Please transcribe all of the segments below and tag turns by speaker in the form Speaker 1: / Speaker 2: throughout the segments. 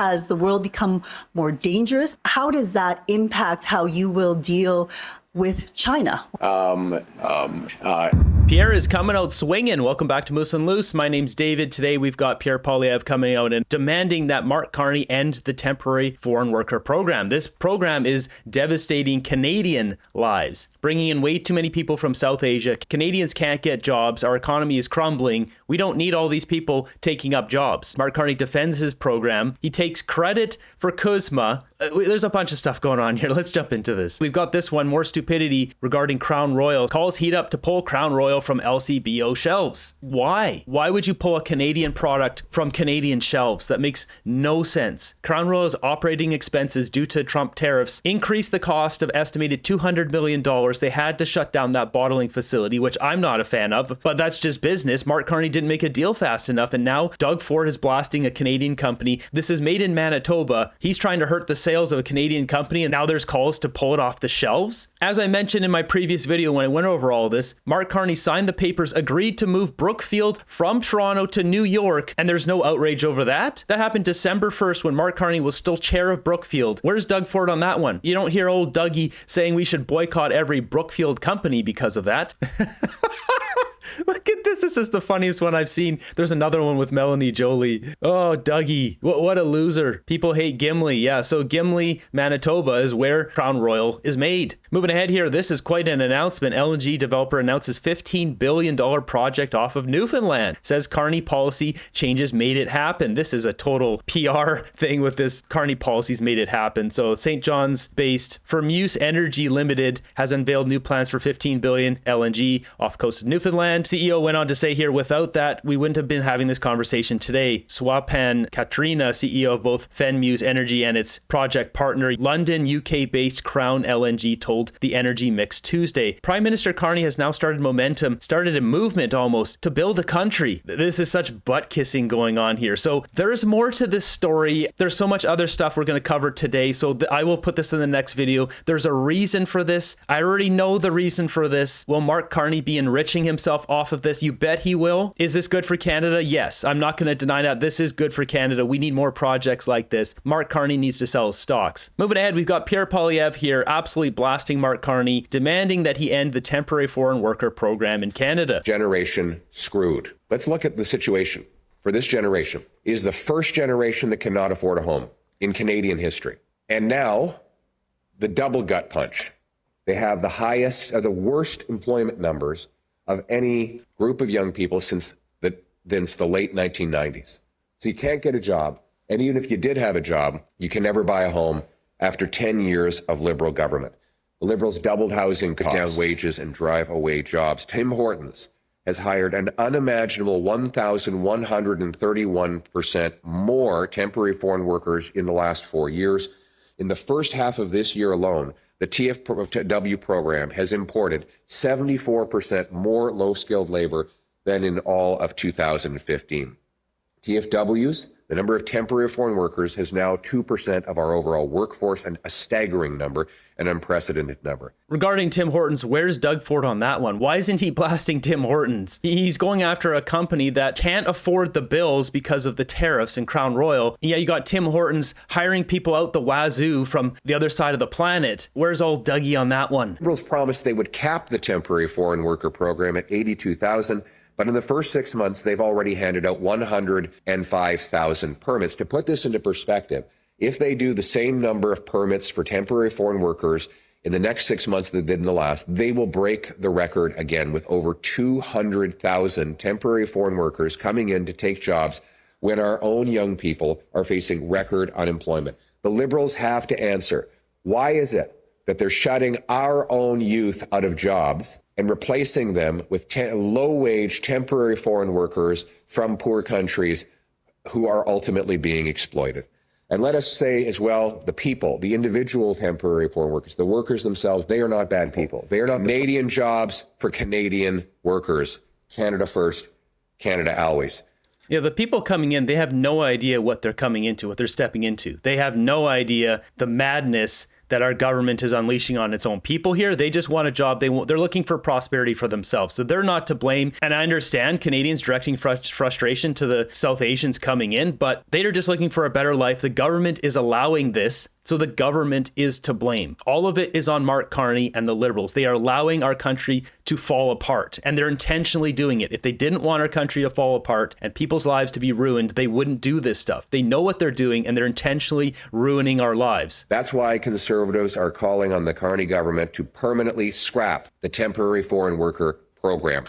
Speaker 1: as the world become more dangerous? How does that impact how you will deal with China?
Speaker 2: Pierre is coming out swinging. Welcome back to Moose and Loose. My name's David. Today we've got Pierre Poilievre coming out and demanding that Mark Carney end the temporary foreign worker program. This program is devastating Canadian lives, bringing in way too many people from South Asia. Canadians can't get jobs. Our economy is crumbling. We don't need all these people taking up jobs. Mark Carney defends his program. He takes credit for Kuzma. There's a bunch of stuff going on here. Let's jump into this. We've got this one, more stupidity regarding Crown Royal. Calls heat up to pull Crown Royal from LCBO shelves. Why? Why would you pull a Canadian product from Canadian shelves? That makes no sense. Crown Royal's operating expenses due to Trump tariffs increased the cost of estimated $200 million. They had to shut down that bottling facility, which I'm not a fan of, but that's just business. Mark Carney didn't make a deal fast enough, and now Doug Ford is blasting a Canadian company. This is made in Manitoba. He's trying to hurt the sales of a Canadian company, and now there's calls to pull it off the shelves. As I mentioned in my previous video when I went over all this, Mark Carney signed the papers, agreed to move Brookfield from Toronto to New York, and there's no outrage over that. That happened December 1st when Mark Carney was still chair of Brookfield. Where's Doug Ford on that one? You don't hear old Dougie saying we should boycott every Brookfield company because of that. Look at this. This is the funniest one I've seen. There's another one with Melanie Jolie. Oh, Dougie. What a loser. People hate Gimli. Yeah, so Gimli, Manitoba is where Crown Royal is made. Moving ahead here, this is quite an announcement. LNG developer announces $15 billion project off of Newfoundland. Says Carney policy changes made it happen. This is a total PR thing with this. Carney policies made it happen. So St. John's-based Firmuse Energy Limited has unveiled new plans for $15 billion LNG off the coast of Newfoundland. CEO went on to say here, without that, we wouldn't have been having this conversation today. Swapan Katrina, CEO of both Fenmuse Energy and its project partner, London, UK-based Crown LNG, told the Energy Mix Tuesday. Prime Minister Carney has now started a movement almost to build a country. This is such butt-kissing going on here. So there's more to this story. There's so much other stuff we're going to cover today, so I will put this in the next video. There's a reason for this. I already know the reason for this. Will Mark Carney be enriching himself off of this? You bet he will. Is this good for Canada? Yes. I'm not going to deny that. This is good for Canada. We need more projects like this. Mark Carney needs to sell his stocks. Moving ahead, we've got Pierre Poilievre here absolutely blasting Mark Carney, demanding that he end the temporary foreign worker program in Canada.
Speaker 3: Generation screwed. Let's look at the situation for this generation. It is the first generation that cannot afford a home in Canadian history. And now, the double gut punch. They have the worst employment numbers of any group of young people since the late 1990s. So you can't get a job. And even if you did have a job, you can never buy a home after 10 years of Liberal government. The Liberals doubled housing costs, down wages, and drive away jobs. Tim Hortons has hired an unimaginable 1,131% more temporary foreign workers in the last 4 years. In the first half of this year alone, the TFW program has imported 74% more low-skilled labor than in all of 2015. TFWs, the number of temporary foreign workers, is now 2% of our overall workforce, and a staggering number, an unprecedented number.
Speaker 2: Regarding Tim Hortons, where's Doug Ford on that one? Why isn't he blasting Tim Hortons? He's going after a company that can't afford the bills because of the tariffs in Crown Royal. And yeah, you got Tim Hortons hiring people out the wazoo from the other side of the planet. Where's old Dougie on that one?
Speaker 3: Liberals promised they would cap the temporary foreign worker program at 82,000. But in the first 6 months, they've already handed out 105,000 permits. To put this into perspective, if they do the same number of permits for temporary foreign workers in the next 6 months that they did in the last, they will break the record again with over 200,000 temporary foreign workers coming in to take jobs when our own young people are facing record unemployment. The Liberals have to answer, why is it that they're shutting our own youth out of jobs and replacing them with low-wage temporary foreign workers from poor countries who are ultimately being exploited? And let us say as well, the people, the individual temporary foreign workers, the workers themselves, they are not bad people. They are not Canadian jobs for Canadian workers. Canada first, Canada always.
Speaker 2: Yeah, the people coming in, they have no idea what they're coming into, what they're stepping into. They have no idea the madness that our government is unleashing on its own people here. They just want a job. They're looking for prosperity for themselves. So they're not to blame. And I understand Canadians directing frustration to the South Asians coming in, but they are just looking for a better life. The government is allowing this. So the government is to blame. All of it is on Mark Carney and the Liberals. They are allowing our country to fall apart, and they're intentionally doing it. If they didn't want our country to fall apart and people's lives to be ruined, they wouldn't do this stuff. They know what they're doing, and they're intentionally ruining our lives.
Speaker 3: That's why Conservatives are calling on the Carney government to permanently scrap the temporary foreign worker program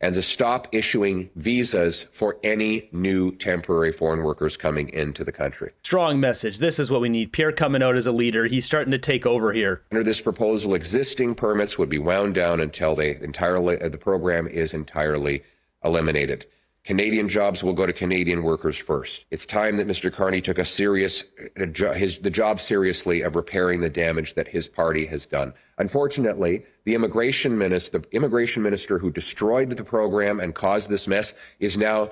Speaker 3: and to stop issuing visas for any new temporary foreign workers coming into the country.
Speaker 2: Strong message. This is what we need. Pierre coming out as a leader. He's starting to take over here.
Speaker 3: Under this proposal, existing permits would be wound down until the program is entirely eliminated. Canadian jobs will go to Canadian workers first. It's time that Mr. Carney took the job seriously of repairing the damage that his party has done. Unfortunately, the immigration minister who destroyed the program and caused this mess is now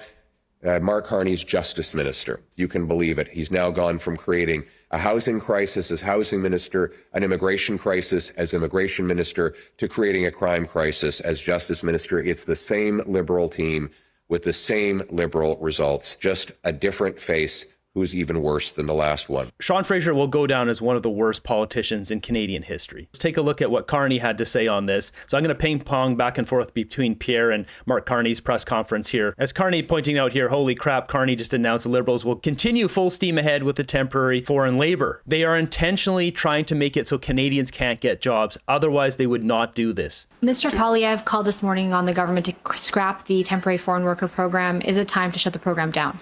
Speaker 3: Mark Carney's justice minister. You can believe it. He's now gone from creating a housing crisis as housing minister, an immigration crisis as immigration minister, to creating a crime crisis as justice minister. It's the same Liberal team with the same Liberal results, just a different face who's even worse than the last one.
Speaker 2: Sean Fraser will go down as one of the worst politicians in Canadian history. Let's take a look at what Carney had to say on this. So I'm going to ping pong back and forth between Pierre and Mark Carney's press conference here. As Carney pointing out here, holy crap, Carney just announced the Liberals will continue full steam ahead with the temporary foreign labor. They are intentionally trying to make it so Canadians can't get jobs. Otherwise, they would not do this.
Speaker 4: Mr. Poilievre called this morning on the government to scrap the temporary foreign worker program. Is it time to shut the program down?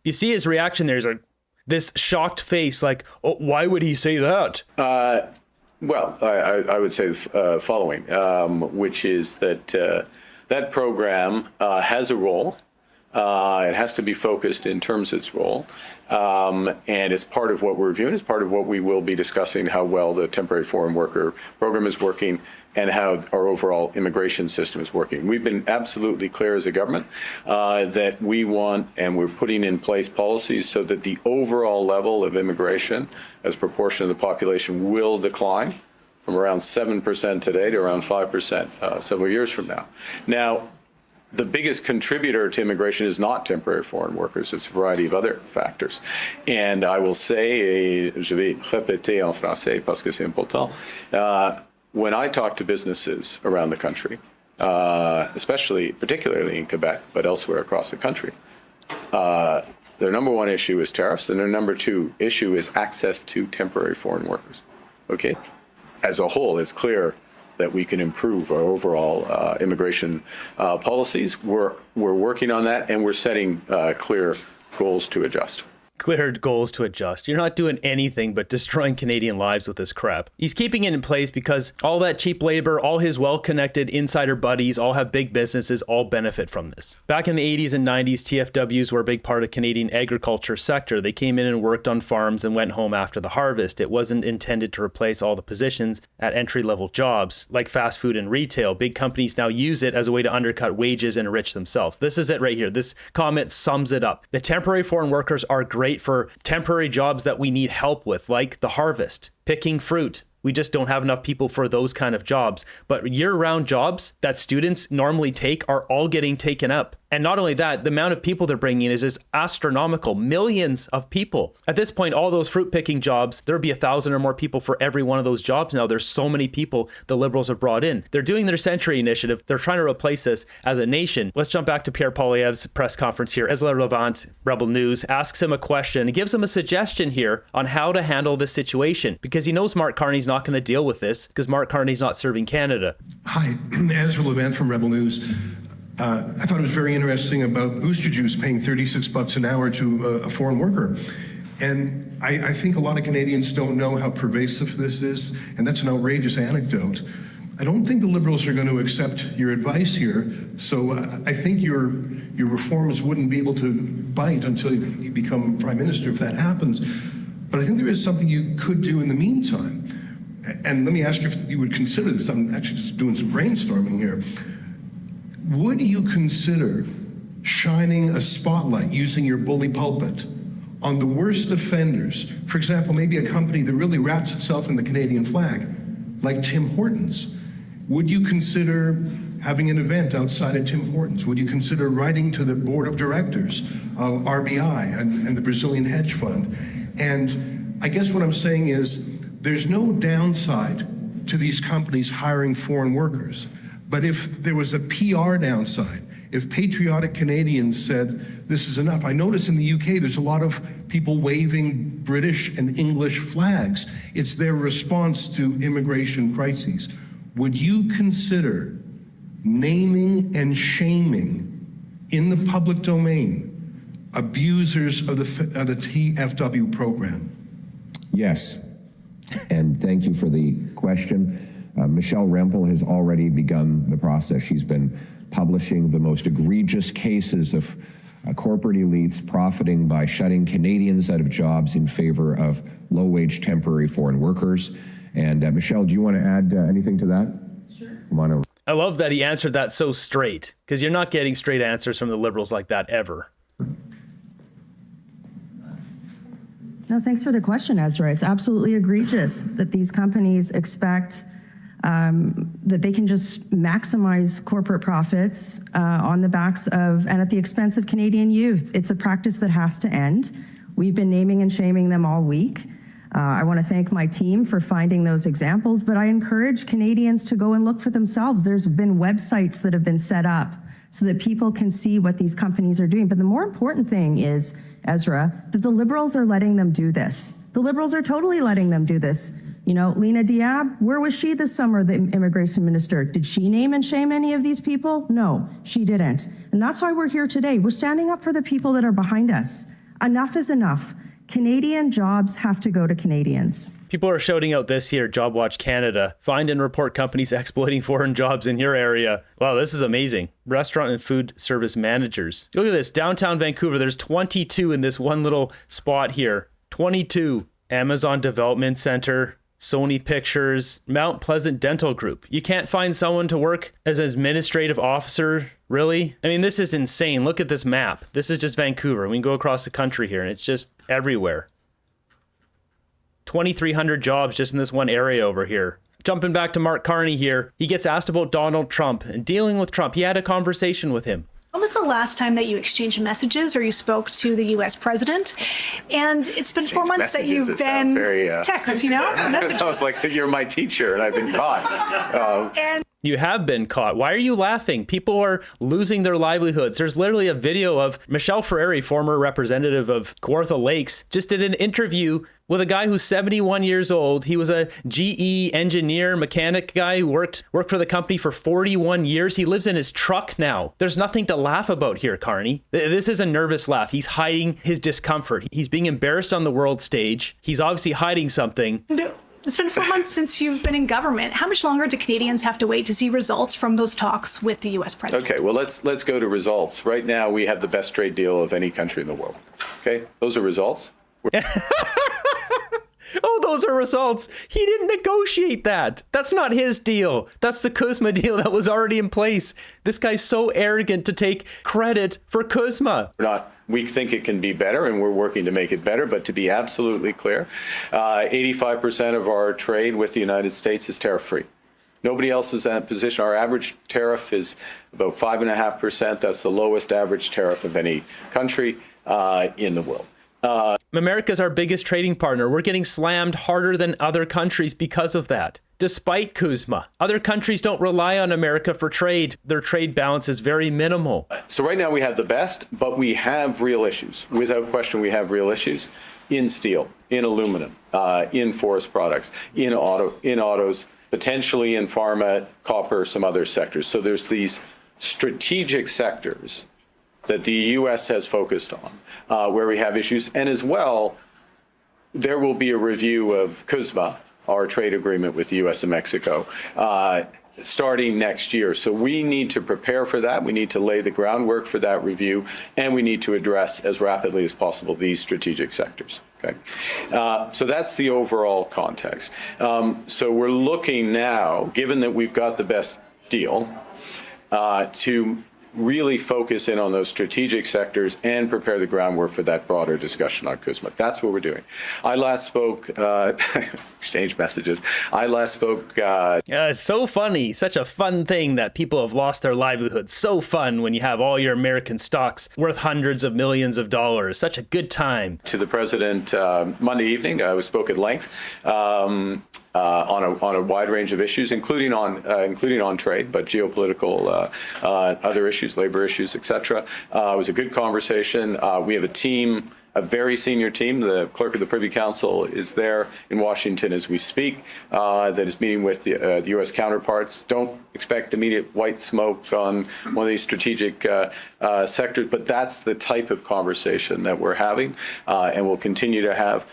Speaker 2: You see his reaction there is this shocked face, like, oh, why would he say that?
Speaker 5: Well, I would say following, which is that that program has a role. It has to be focused in terms of its role. And it's part of what we're reviewing. It's part of what we will be discussing, how well the temporary foreign worker program is working and how our overall immigration system is working. We've been absolutely clear as a government that we want, and we're putting in place policies so that the overall level of immigration as a proportion of the population will decline from around 7% today to around 5% several years from now. Now, the biggest contributor to immigration is not temporary foreign workers. It's a variety of other factors. And I will say, je vais répéter en français parce que c'est important, when I talk to businesses around the country, particularly in Quebec, but elsewhere across the country, their number one issue is tariffs, and their number two issue is access to temporary foreign workers. Okay? As a whole, it's clear that we can improve our overall immigration policies. We're working on that, and we're setting clear goals to adjust.
Speaker 2: Clear goals to adjust. You're not doing anything but destroying Canadian lives with this crap. He's keeping it in place because all that cheap labor, all his well-connected insider buddies, all have big businesses, all benefit from this. Back in the 80s and 90s, TFWs were a big part of Canadian agriculture sector. They came in and worked on farms and went home after the harvest. It wasn't intended to replace all the positions at entry-level jobs like fast food and retail. Big companies now use it as a way to undercut wages and enrich themselves. This is it right here. This comment sums it up. The temporary foreign workers are great for temporary jobs that we need help with, like the harvest, picking fruit. We just don't have enough people for those kind of jobs. But year-round jobs that students normally take are all getting taken up. And not only that, the amount of people they're bringing in is astronomical. Millions of people. At this point, all those fruit picking jobs, there'll be 1,000 or more people for every one of those jobs now. There's so many people the Liberals have brought in. They're doing their Century Initiative. They're trying to replace us as a nation. Let's jump back to Pierre Poilievre's press conference here. Ezra Levant, Rebel News, asks him a question and gives him a suggestion here on how to handle this situation, because he knows Mark Carney's not going to deal with this because Mark Carney's not serving Canada.
Speaker 6: Hi, Ezra Levant from Rebel News. I thought it was very interesting about booster juice paying $36 an hour to a foreign worker. And I think a lot of Canadians don't know how pervasive this is, and that's an outrageous anecdote. I don't think the Liberals are going to accept your advice here, so I think your reforms wouldn't be able to bite until you become Prime Minister if that happens. But I think there is something you could do in the meantime. And let me ask you if you would consider this. I'm actually just doing some brainstorming here. Would you consider shining a spotlight using your bully pulpit on the worst offenders. For example, maybe a company that really wraps itself in the Canadian flag, like Tim Hortons. Would you consider having an event outside of Tim Hortons? Would you consider writing to the board of directors of RBI and the Brazilian hedge fund? And I guess what I'm saying is there's no downside to these companies hiring foreign workers. But if there was a PR downside, if patriotic Canadians said this is enough, I notice in the UK there's a lot of people waving British and English flags. It's their response to immigration crises. Would you consider naming and shaming in the public domain abusers of the TFW program?
Speaker 7: Yes, and thank you for the question. Michelle Rempel has already begun the process. She's been publishing the most egregious cases of corporate elites profiting by shutting Canadians out of jobs in favor of low-wage temporary foreign workers. And Michelle, do you want to add anything to that? Sure. Come on over.
Speaker 2: I love that he answered that so straight, because you're not getting straight answers from the Liberals like that ever.
Speaker 8: No, thanks for the question, Ezra. It's absolutely egregious that these companies expect that they can just maximize corporate profits on the backs of and at the expense of Canadian youth. It's a practice that has to end. We've been naming and shaming them all week. I want to thank my team for finding those examples, but I encourage Canadians to go and look for themselves. There's been websites that have been set up so that people can see what these companies are doing. But the more important thing is, Ezra, that the Liberals are letting them do this. The Liberals are totally letting them do this. You know, Lena Diab, where was she this summer, the immigration minister? Did she name and shame any of these people? No, she didn't. And that's why we're here today. We're standing up for the people that are behind us. Enough is enough. Canadian jobs have to go to Canadians.
Speaker 2: People are shouting out this here, Job Watch Canada. Find and report companies exploiting foreign jobs in your area. Wow, this is amazing. Restaurant and food service managers. Look at this, downtown Vancouver. There's 22 in this one little spot here. 22. Amazon Development Center, Sony Pictures, Mount Pleasant Dental Group. You can't find someone to work as an administrative officer, really? I mean, this is insane. Look at this map. This is just Vancouver. We can go across the country here, and it's just everywhere. 2,300 jobs just in this one area over here. Jumping back to Mark Carney here. He gets asked about Donald Trump and dealing with Trump. He had a conversation with him.
Speaker 9: When was the last time that you exchanged messages or you spoke to the U.S. president? And it's been 4 months that you've been text, you know?
Speaker 5: It sounds like you're my teacher and I've been caught.
Speaker 2: You have been caught. Why are you laughing? People are losing their livelihoods. There's literally a video of Michelle Ferreri, former representative of Kawartha Lakes, just did an interview with a guy who's 71 years old. He was a GE engineer, mechanic guy who worked for the company for 41 years. He lives in his truck now. There's nothing to laugh about here, Carney. This is a nervous laugh. He's hiding his discomfort. He's being embarrassed on the world stage. He's obviously hiding something.
Speaker 9: It's been 4 months since you've been in government. How much longer do Canadians have to wait to see results from those talks with the U.S. president?
Speaker 5: Okay, well, let's go to results. Right now, we have the best trade deal of any country in the world. Okay, those are results.
Speaker 2: Oh, those are results. He didn't negotiate that. That's not his deal. That's the CUSMA deal that was already in place. This guy's so arrogant to take credit for CUSMA.
Speaker 5: We think it can be better, and we're working to make it better. But to be absolutely clear, 85% of our trade with the United States is tariff-free. Nobody else is in that position. Our average tariff is about 5.5%. That's the lowest average tariff of any country in the world.
Speaker 2: America's our biggest trading partner. We're getting slammed harder than other countries because of that. Despite CUSMA, other countries don't rely on America for trade. Their trade balance is very minimal.
Speaker 5: So right now we have the best, but we have real issues. Without question, we have real issues in steel, in aluminum, in forest products, in autos, potentially in pharma, copper, some other sectors. So there's these strategic sectors that the U.S. has focused on, where we have issues. And as well, there will be a review of CUSMA, our trade agreement with the U.S. and Mexico, starting next year. So we need to prepare for that. We need to lay the groundwork for that review, and we need to address as rapidly as possible these strategic sectors. Okay, so that's the overall context. So we're looking now, given that we've got the best deal, to really focus in on those strategic sectors and prepare the groundwork for that broader discussion on Cpac. That's what we're doing. I last spoke, exchange messages. I last spoke.
Speaker 2: It's so funny. Such a fun thing that people have lost their livelihoods. So fun when you have all your American stocks worth hundreds of millions of dollars. Such a good time.
Speaker 5: To the president Monday evening. I spoke at length. On a wide range of issues, including on trade, but geopolitical, other issues, labor issues, etc. It was a good conversation. We have a team, a very senior team. The clerk of the Privy Council is there in Washington as we speak, that is meeting with the U.S. counterparts. Don't expect immediate white smoke on one of these strategic sectors, but that's the type of conversation that we're having and will continue to have.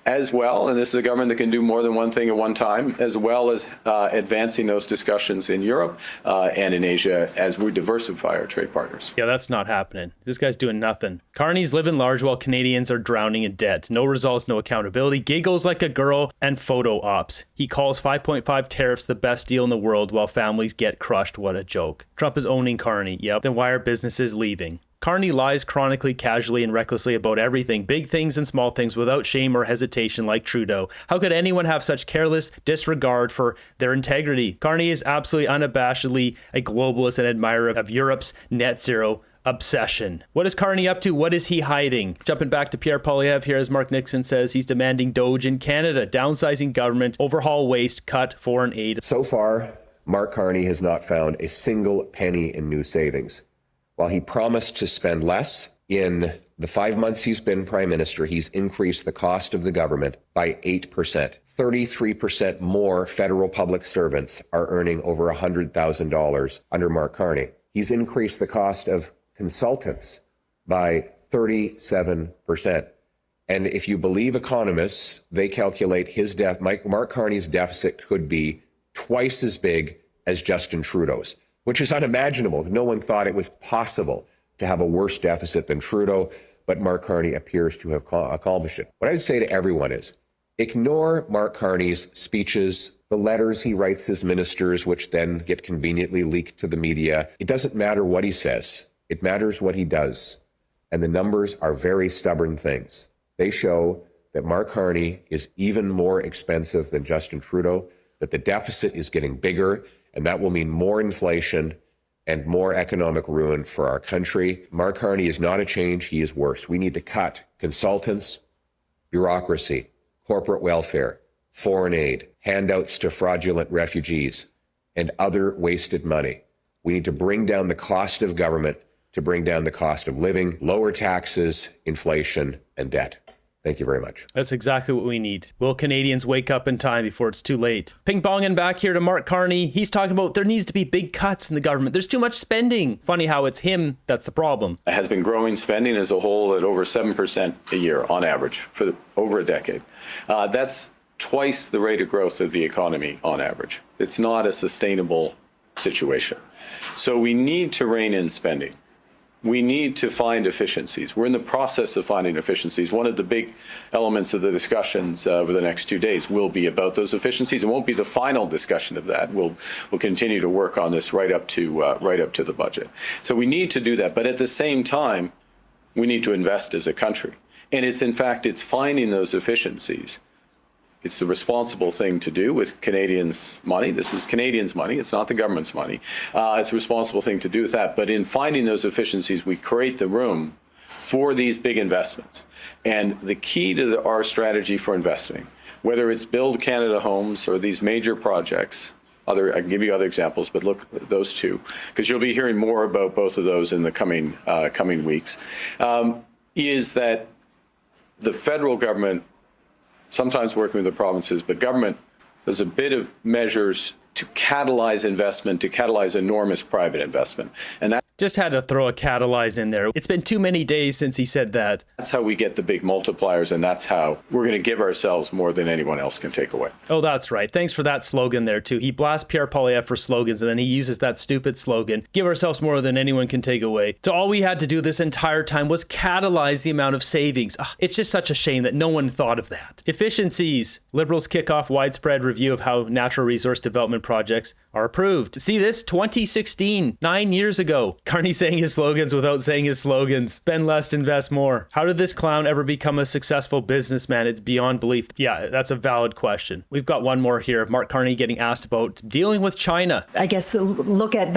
Speaker 5: As well, and this is a government that can do more than one thing at one time, as well as advancing those discussions in Europe and in Asia as we diversify our trade partners.
Speaker 2: Yeah, that's not happening. This guy's doing nothing. Carney's living large while Canadians are drowning in debt. No results, no accountability, giggles like a girl, and photo ops. He calls 5.5 tariffs the best deal in the world while families get crushed. What a joke. Trump is owning Carney. Yep. Then why are businesses leaving? Carney lies chronically, casually, and recklessly about everything, big things and small things, without shame or hesitation like Trudeau. How could anyone have such careless disregard for their integrity? Carney is absolutely unabashedly a globalist and admirer of Europe's net zero obsession. What is Carney up to? What is he hiding? Jumping back to Pierre Poilievre here, as Mark Nixon says, he's demanding Doge in Canada, downsizing government, overhaul waste, cut foreign aid.
Speaker 3: So far, Mark Carney has not found a single penny in new savings. While he promised to spend less, in the 5 months he's been prime minister, he's increased the cost of the government by 8%. 33% more federal public servants are earning over $100,000 under Mark Carney. He's increased the cost of consultants by 37%. And if you believe economists, they calculate Mark Carney's deficit could be twice as big as Justin Trudeau's, which is unimaginable. No one thought it was possible to have a worse deficit than Trudeau, but Mark Carney appears to have accomplished it. What I'd say to everyone is, ignore Mark Carney's speeches, the letters he writes his ministers, which then get conveniently leaked to the media. It doesn't matter what he says. It matters what he does. And the numbers are very stubborn things. They show that Mark Carney is even more expensive than Justin Trudeau, that the deficit is getting bigger, and that will mean more inflation and more economic ruin for our country. Mark Carney is not a change, he is worse. We need to cut consultants, bureaucracy, corporate welfare, foreign aid, handouts to fraudulent refugees, and other wasted money. We need to bring down the cost of government to bring down the cost of living, lower taxes, inflation, and debt. Thank you very much.
Speaker 2: That's exactly what we need. Will Canadians wake up in time before it's too late? Ping-ponging back here to Mark Carney. He's talking about there needs to be big cuts in the government. There's too much spending. Funny how it's him that's the problem.
Speaker 5: It has been growing spending as a whole at over 7% a year on average for over a decade. That's twice the rate of growth of the economy on average. It's not a sustainable situation. So we need to rein in spending. We need to find efficiencies. We're in the process of finding efficiencies. One of the big elements of the discussions over the next 2 days will be about those efficiencies. It won't be the final discussion of that. We'll continue to work on this right up to the budget. So we need to do that. But at the same time, we need to invest as a country. And it's finding those efficiencies. It's the responsible thing to do with Canadians' money. This is Canadians' money. It's not the government's money. It's a responsible thing to do with that. But in finding those efficiencies, we create the room for these big investments. And the key to our strategy for investing, whether it's Build Canada Homes or these major projects, I can give you other examples, but look at those two, because you'll be hearing more about both of those in the coming weeks, is that the federal government, sometimes working with the provinces, but government does a bit of measures to catalyze investment, to catalyze enormous private investment. And that
Speaker 2: Just had to throw a catalyze in there. It's been too many days since he said that.
Speaker 5: That's how we get the big multipliers, and that's how we're going to give ourselves more than anyone else can take away.
Speaker 2: Oh, that's right. Thanks for that slogan there, too. He blasts Pierre Poilievre for slogans, and then he uses that stupid slogan, give ourselves more than anyone can take away. So all we had to do this entire time was catalyze the amount of savings. It's just such a shame that no one thought of that. Efficiencies. Liberals kick off widespread review of how natural resource development projects are approved. See this? 2016, 9 years ago. Carney saying his slogans without saying his slogans. Spend less, invest more. How did this clown ever become a successful businessman? It's beyond belief. Yeah, that's a valid question. We've got one more here. Mark Carney getting asked about dealing with China.
Speaker 1: I guess look at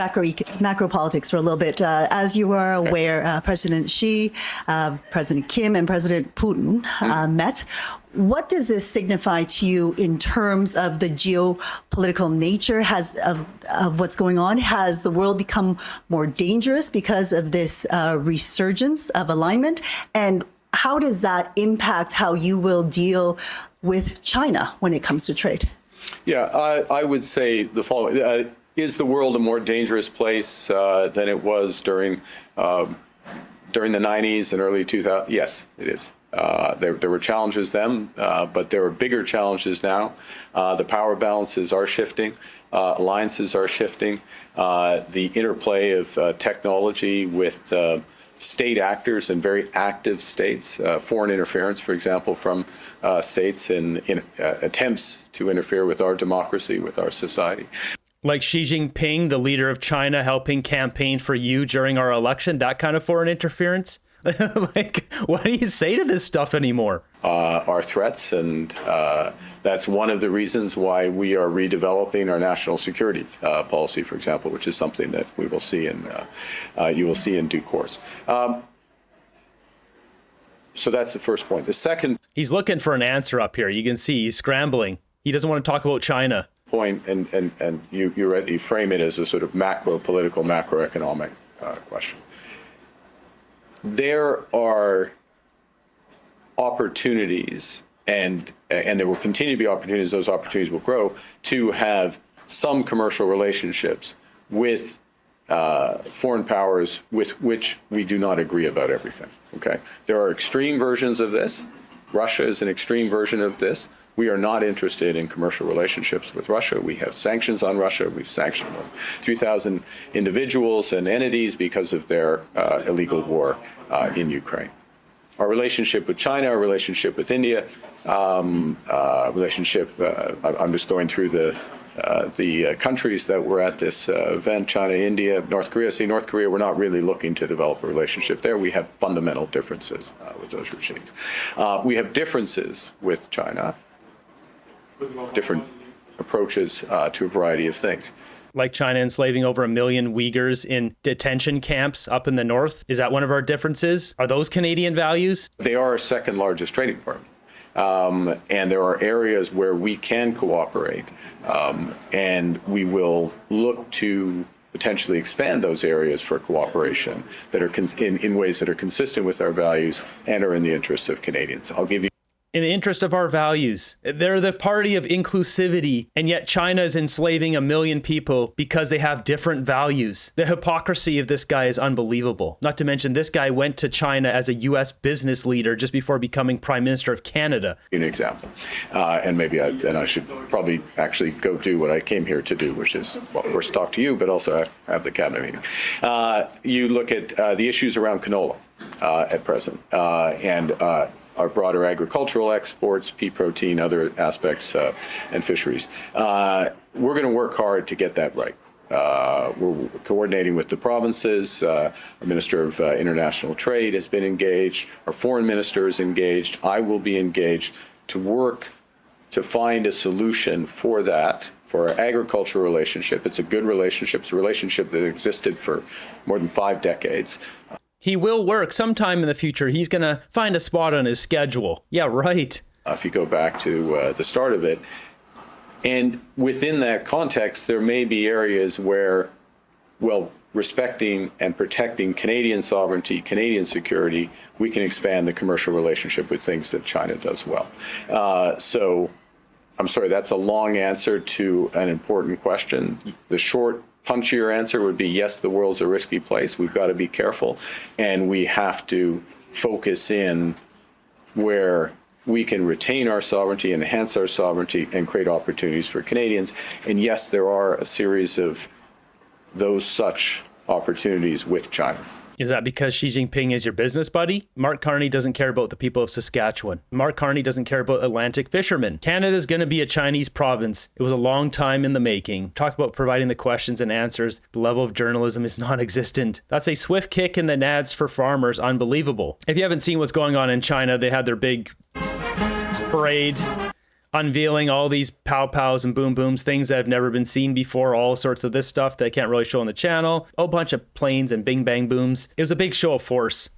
Speaker 1: macro politics for a little bit. As you are aware, President Xi, President Kim, and President Putin met. What does this signify to you in terms of the geopolitical nature of what's going on? Has the world become more dangerous because of this resurgence of alignment? And how does that impact how you will deal with China when it comes to trade?
Speaker 5: Yeah, I would say the following. Is the world a more dangerous place than it was during the 90s and early 2000s? Yes, it is. There were challenges then, but there are bigger challenges now. The power balances are shifting. Alliances are shifting. The interplay of technology with state actors and very active states, foreign interference, for example, from states in attempts to interfere with our democracy, with our society.
Speaker 2: Like Xi Jinping, the leader of China, helping campaign for you during our election, that kind of foreign interference? Like, what do you say to this stuff anymore?
Speaker 5: Our threats, and that's one of the reasons why we are redeveloping our national security policy, for example, which is something that we will see you will see in due course. So that's the first point. The second,
Speaker 2: he's looking for an answer up here. You can see he's scrambling. He doesn't want to talk about China.
Speaker 5: Point, and you frame it as a sort of political, macroeconomic question. There are opportunities, and there will continue to be opportunities, those opportunities will grow, to have some commercial relationships with foreign powers with which we do not agree about everything, okay? There are extreme versions of this. Russia is an extreme version of this. We are not interested in commercial relationships with Russia. We have sanctions on Russia. We've sanctioned 3,000 individuals and entities because of their illegal war in Ukraine. Our relationship with China, our relationship with India, I'm just going through the countries that were at this event: China, India, North Korea. See, North Korea, we're not really looking to develop a relationship there. We have fundamental differences with those regimes. We have differences with China, different approaches to a variety of things.
Speaker 2: Like China enslaving over 1 million Uyghurs in detention camps up in the north? Is that one of our differences? Are those Canadian values?
Speaker 5: They are our second largest trading partner. And there are areas where we can cooperate, and we will look to potentially expand those areas for cooperation that are in ways that are consistent with our values and are in the interests of Canadians. I'll give you.
Speaker 2: In the interest of our values. They're the party of inclusivity, and yet China is enslaving 1 million people because they have different values. The hypocrisy of this guy is unbelievable. Not to mention, this guy went to China as a U.S. business leader just before becoming Prime Minister of Canada.
Speaker 5: An example. And maybe I should probably actually go do what I came here to do, which is, well, of course, talk to you, but also have the cabinet meeting. You look at the issues around canola at present, and our broader agricultural exports, pea protein, other aspects, and fisheries. We're going to work hard to get that right. We're coordinating with the provinces. Our Minister of International Trade has been engaged. Our Foreign Minister is engaged. I will be engaged to work to find a solution for that, for our agricultural relationship. It's a good relationship. It's a relationship that existed for more than 5 decades.
Speaker 2: He will work sometime in the future. He's going to find a spot on his schedule. Yeah, right.
Speaker 5: If you go back to the start of it. And within that context, there may be areas where, well, respecting and protecting Canadian sovereignty, Canadian security, we can expand the commercial relationship with things that China does well. So I'm sorry, that's a long answer to an important question. The short punchier answer would be yes, the world's a risky place. We've got to be careful, and we have to focus in where we can retain our sovereignty, enhance our sovereignty, and create opportunities for Canadians. And yes, there are a series of those such opportunities with China.
Speaker 2: Is that because Xi Jinping is your business buddy? Mark Carney doesn't care about the people of Saskatchewan. Mark Carney doesn't care about Atlantic fishermen. Canada's going to be a Chinese province. It was a long time in the making. Talk about providing the questions and answers. The level of journalism is non-existent. That's a swift kick in the nads for farmers. Unbelievable. If you haven't seen what's going on in China, they had their big parade unveiling all these pow-pows and boom-booms, things that have never been seen before, all sorts of this stuff that I can't really show on the channel, a whole bunch of planes and bing-bang booms. It was a big show of force.